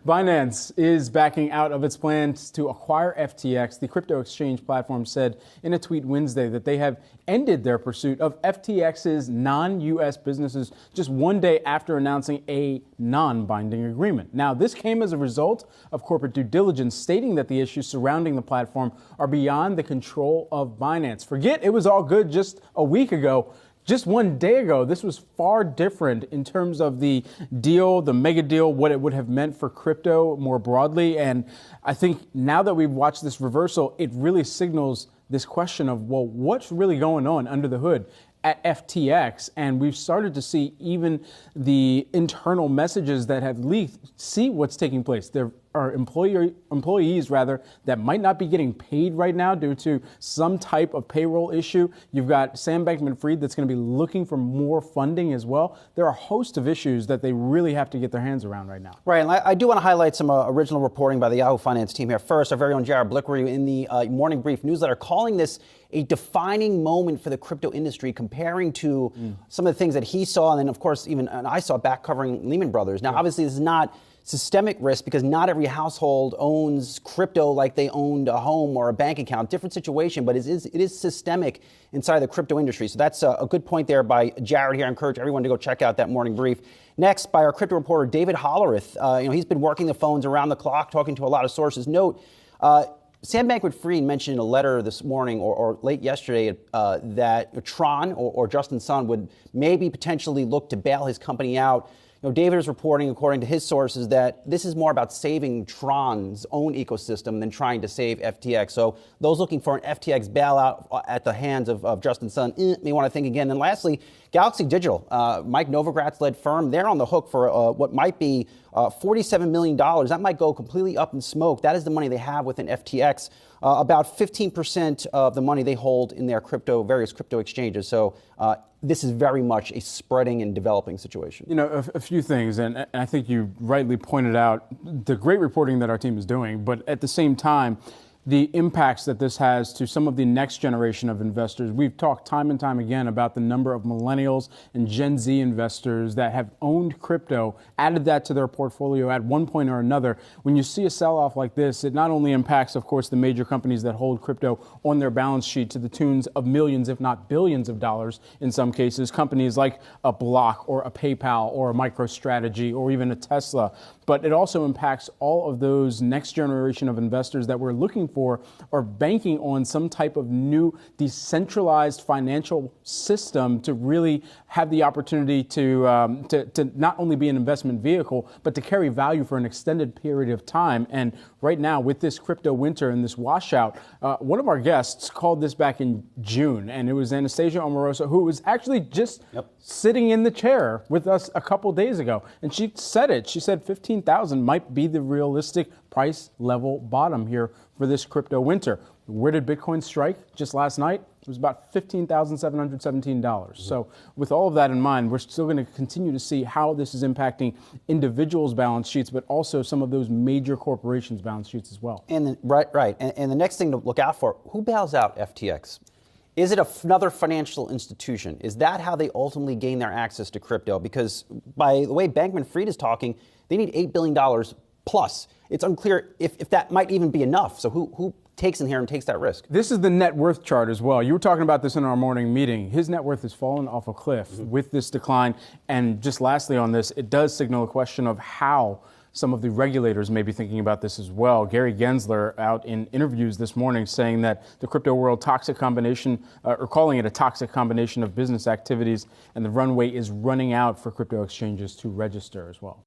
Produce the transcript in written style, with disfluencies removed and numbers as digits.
Binance is backing out of its plans to acquire FTX. The crypto exchange platform said in a tweet Wednesday that they have ended their pursuit of FTX's non-U.S. businesses just one day after announcing a non-binding agreement. Now, this came as a result of corporate due diligence stating that the issues surrounding the platform are beyond the control of Binance. Forget it was all good just a week ago. Just one day ago, this was far different in terms of the deal, the mega deal, what it would have meant for crypto more broadly. And I think now that we've watched this reversal, it really signals this question of, well, what's really going on under the hood at FTX? And we've started to see even the internal messages that have leaked see what's taking place. There are employees that might not be getting paid right now due to some type of payroll issue. You've got Sam Bankman-Fried that's going to be looking for more funding as well. There are a host of issues that they really have to get their hands around right now. Right, and I do want to highlight some original reporting by the Yahoo Finance team here. First, our very own Jared Blickry in the Morning Brief newsletter calling this a defining moment for the crypto industry, comparing to some of the things that he saw, and then of course even and I saw back covering Lehman Brothers. Now, obviously, this is not systemic risk because not every household owns crypto like they owned a home or a bank account. Different situation, but it is systemic inside the crypto industry. So that's a good point there by Jared here. I encourage everyone to go check out that morning brief. Next, by our crypto reporter, David Hollerith. He's been working the phones around the clock, talking to a lot of sources. Note, Sam Bankman-Fried mentioned in a letter this morning or late yesterday that Tron or Justin Sun would maybe potentially look to bail his company out. David is reporting, according to his sources, that this is more about saving Tron's own ecosystem than trying to save FTX. So those looking for an FTX bailout at the hands of Justin Sun may want to think again. And lastly, Galaxy Digital, Mike Novogratz-led firm, they're on the hook for what might be $47 million. That might go completely up in smoke. That is the money they have within FTX. About 15% of the money they hold in their various crypto exchanges. So this is very much a spreading and developing situation. A few things, and I think you rightly pointed out the great reporting that our team is doing, but at the same time, the impacts that this has to some of the next generation of investors. We've talked time and time again about the number of millennials and Gen Z investors that have owned crypto, added that to their portfolio at one point or another. When you see a sell-off like this, it not only impacts, of course, the major companies that hold crypto on their balance sheet to the tunes of millions, if not billions of dollars in some cases, companies like a Block or a PayPal or a MicroStrategy or even a Tesla. But it also impacts all of those next generation of investors that we're looking for or banking on some type of new decentralized financial system to really have the opportunity to not only be an investment vehicle, but to carry value for an extended period of time. And right now, with this crypto winter and this washout, one of our guests called this back in June, and it was Anastasia Omarosa, who was actually just sitting in the chair with us a couple days ago. And she said it. She said 15,000 might be the realistic price level bottom here for this crypto winter. Where did Bitcoin strike just last night? It was about $15,717. So with all of that in mind, we're still going to continue to see how this is impacting individuals' balance sheets, but also some of those major corporations' balance sheets as well. And right. And the next thing to look out for, who bails out FTX? Is it another financial institution? Is that how they ultimately gain their access to crypto? Because by the way Bankman-Fried is talking, they need $8 billion plus. It's unclear if that might even be enough. So who takes in here and takes that risk? This is the net worth chart as well. You were talking about this in our morning meeting. His net worth has fallen off a cliff with this decline. And just lastly on this, it does signal a question of how some of the regulators may be thinking about this as well. Gary Gensler out in interviews this morning saying that the crypto world toxic combination, or calling it a toxic combination of business activities, and the runway is running out for crypto exchanges to register as well.